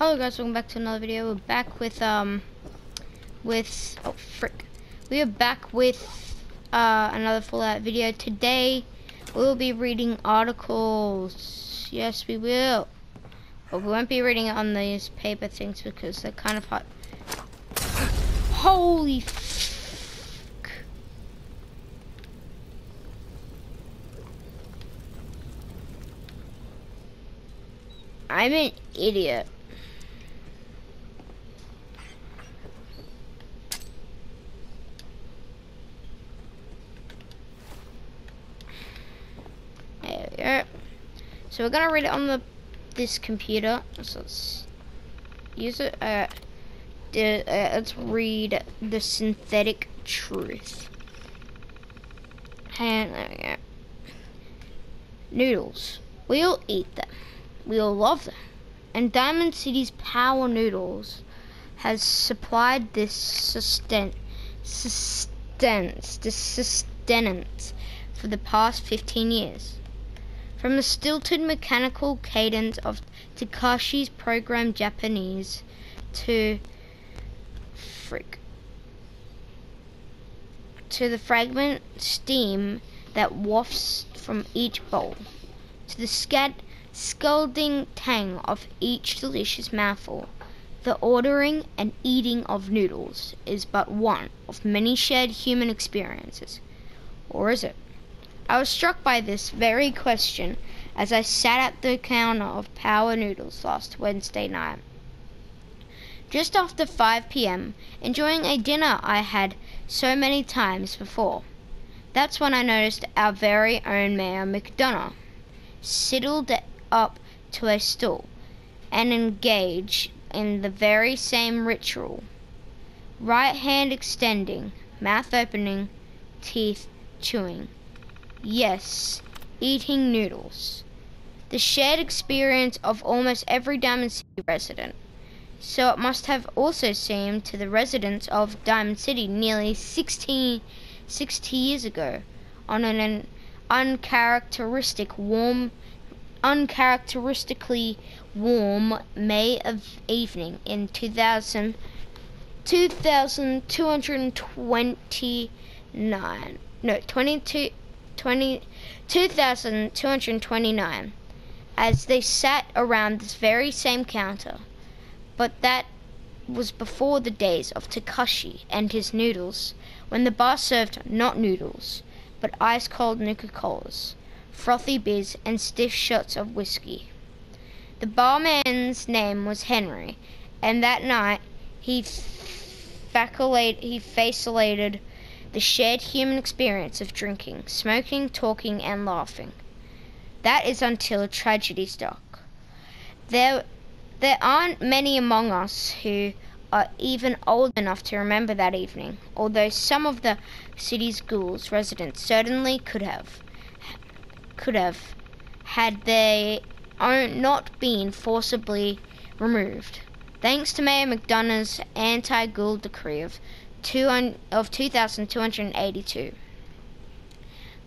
Hello guys, welcome back to another video. We're back with we are back with another Fallout video. Today we'll be reading articles. Yes, we will. But we won't be reading it on these paper things because they're kind of hot. Holy f***. I'm an idiot. There we go. So we're gonna read it on this computer. So let's use it. Let's read The Synthetic Truth. And there we go. Noodles. We all eat them. We all love them. And Diamond City's Power Noodles has supplied this sustenance for the past 15 years. From the stilted mechanical cadence of Takashi's programmed Japanese to the fragrant steam that wafts from each bowl, to the scalding tang of each delicious mouthful, the ordering and eating of noodles is but one of many shared human experiences. Or is it? I was struck by this very question as I sat at the counter of Power Noodles last Wednesday night, just after 5 p.m, enjoying a dinner I had so many times before. That's when I noticed our very own Mayor McDonough sidled up to a stool and engaged in the very same ritual. Right hand extending, mouth opening, teeth chewing. Yes, eating noodles. The shared experience of almost every Diamond City resident. So it must have also seemed to the residents of Diamond City nearly 60 years ago, on an uncharacteristically warm May evening in 2229, as they sat around this very same counter. But that was before the days of Takashi and his noodles, when the bar served not noodles, but ice-cold Nuka-Colas, frothy beers, and stiff shots of whiskey. The barman's name was Henry, and that night he facilitated the shared human experience of drinking, smoking, talking, and laughing. That is until tragedy struck. There aren't many among us who are even old enough to remember that evening, although some of the city's ghouls residents certainly could have, had they not been forcibly removed, thanks to Mayor McDonough's anti-ghoul decree of 2282.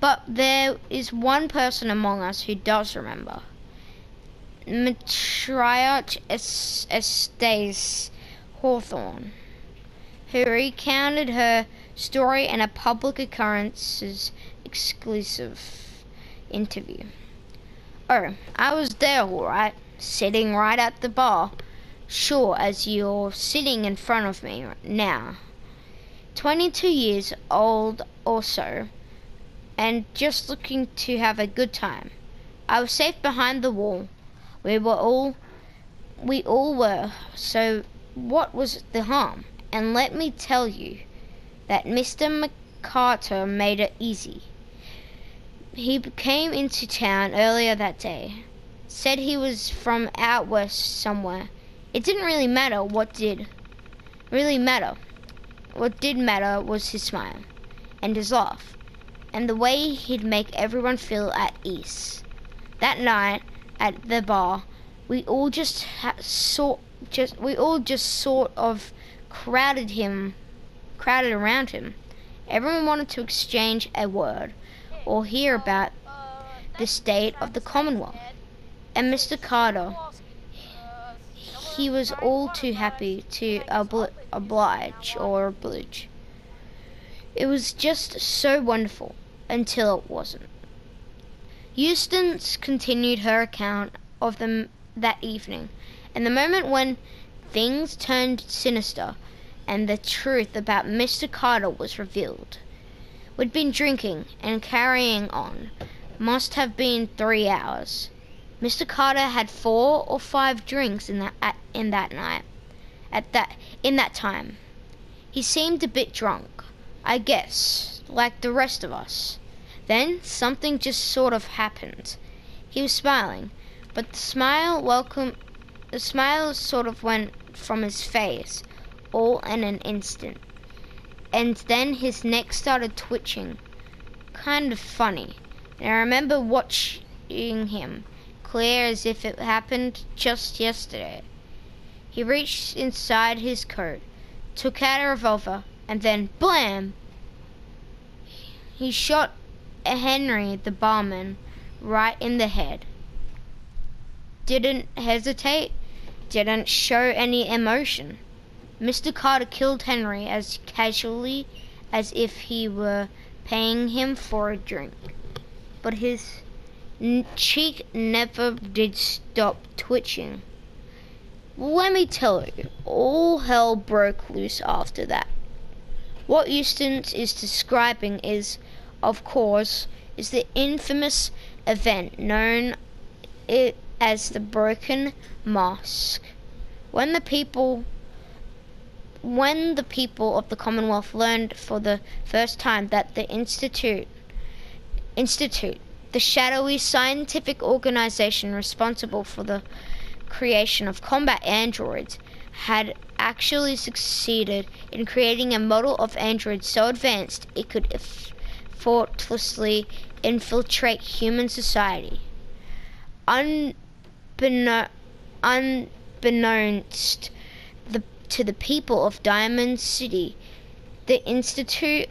But there is one person among us who does remember. Matriarch Estes Hawthorne, who recounted her story in a public occurrences exclusive interview. Oh, I was there all right, sitting right at the bar, sure as you're sitting in front of me now. 22 years old or so, and just looking to have a good time. I was safe behind the wall. We all were, so what was the harm? And let me tell you that Mr. McCarter made it easy. He came into town earlier that day, said he was from out west somewhere. It didn't really matter what did matter. What did matter was his smile, and his laugh, and the way he'd make everyone feel at ease. That night at the bar, we all just sort of crowded around him. Everyone wanted to exchange a word or hear about the state of the Commonwealth. And Mr. Carter, he was all too happy to oblige. It was just so wonderful until it wasn't. Eustace continued her account of them that evening, and the moment when things turned sinister and the truth about Mr. Carter was revealed. We'd been drinking and carrying on. Must have been 3 hours. Mr. Carter had 4 or 5 drinks in that time. He seemed a bit drunk, I guess, like the rest of us. Then something just sort of happened. He was smiling, but the smile sort of went from his face all in an instant. And then his neck started twitching, kind of funny. And I remember watching him, clear as if it happened just yesterday. He reached inside his coat, took out a revolver, and then blam! He shot Henry, the barman, right in the head. Didn't hesitate, didn't show any emotion. Mr. Carter killed Henry as casually as if he were paying him for a drink. But his cheek never did stop twitching. Let me tell you, all hell broke loose after that. What Eustace is describing is, of course, the infamous event known as the Broken Mask. When the people of the Commonwealth learned for the first time that the Institute, the shadowy scientific organization responsible for the creation of combat androids, had actually succeeded in creating a model of android so advanced it could effortlessly infiltrate human society. Unbeknownst to the people of Diamond City, the Institute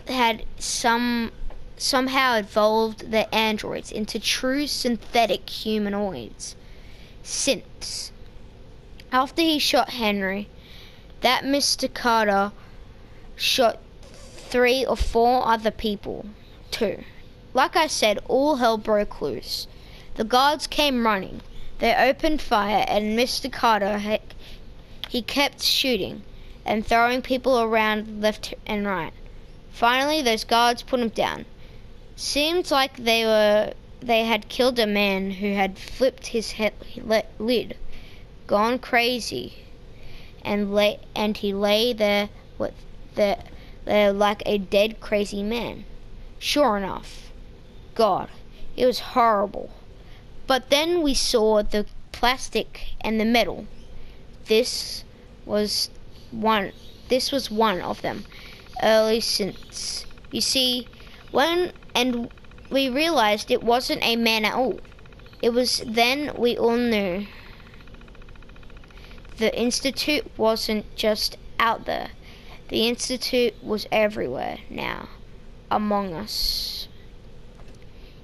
had somehow evolved the androids into true synthetic humanoids, synths. After he shot Henry, that Mr. Carter shot 3 or 4 other people, too. Like I said, all hell broke loose. The guards came running. They opened fire, and Mr. Carter, he kept shooting and throwing people around left and right. Finally, those guards put him down. Seemed like they had killed a man who had flipped his lid, gone crazy, and he lay there like a dead crazy man. Sure enough, God, it was horrible. But then we saw the plastic and the metal. This was one of them, early synths. You see, we realized it wasn't a man at all. It was then we all knew the Institute wasn't just out there. The Institute was everywhere now, among us.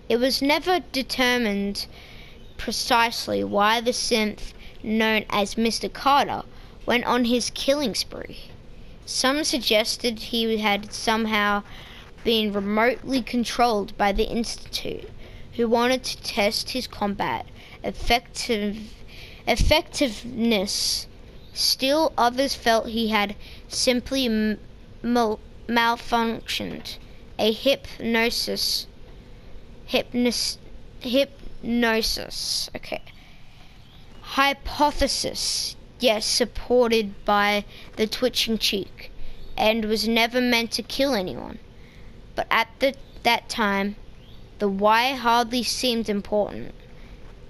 It was never determined precisely why the synth known as Mr. Carter went on his killing spree. Some suggested he had somehow been remotely controlled by the Institute, who wanted to test his combat effectiveness. Still others felt he had simply malfunctioned. A hypnosis, hypothesis, yes, supported by the twitching cheek, and was never meant to kill anyone. But at that time, the why hardly seemed important.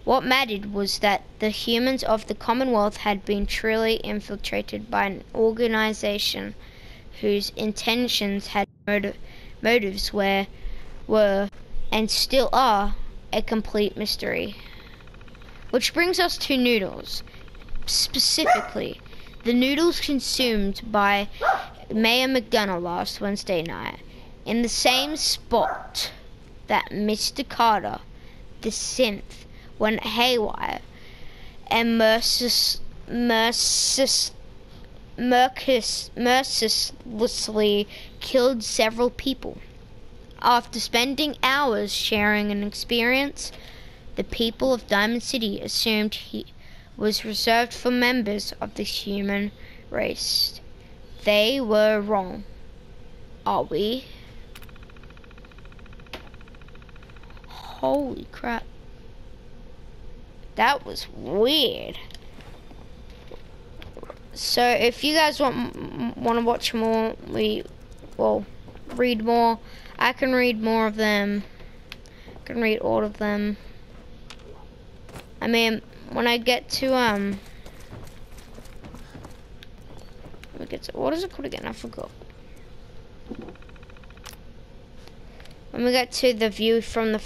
What mattered was that the humans of the Commonwealth had been truly infiltrated by an organization whose intentions had motives were and still are a complete mystery. Which brings us to noodles. Specifically, the noodles consumed by Mayor McDonough last Wednesday night, in the same spot that Mr. Carter, the synth, went haywire and mercilessly killed several people. After spending hours sharing an experience, the people of Diamond City assumed he was reserved for members of the human race. They were wrong. Are we? Holy crap. That was weird. So if you guys want to watch more, read more, I can read more of them. I can read all of them. I mean, when I get to what is it called again? I forgot. When we get to the view from the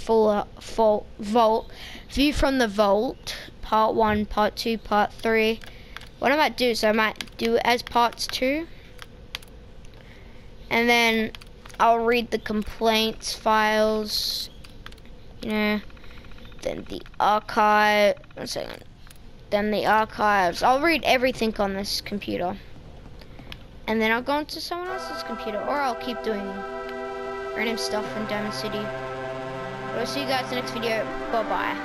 view from the vault, part 1, part 2, part 3. What I might do is I might do it as parts 2. And then I'll read the complaints files, you know, then the archive, then the archives. I'll read everything on this computer. And then I'll go into someone else's computer, or I'll keep doing random stuff from Diamond City. But I'll see you guys in the next video. Bye-bye.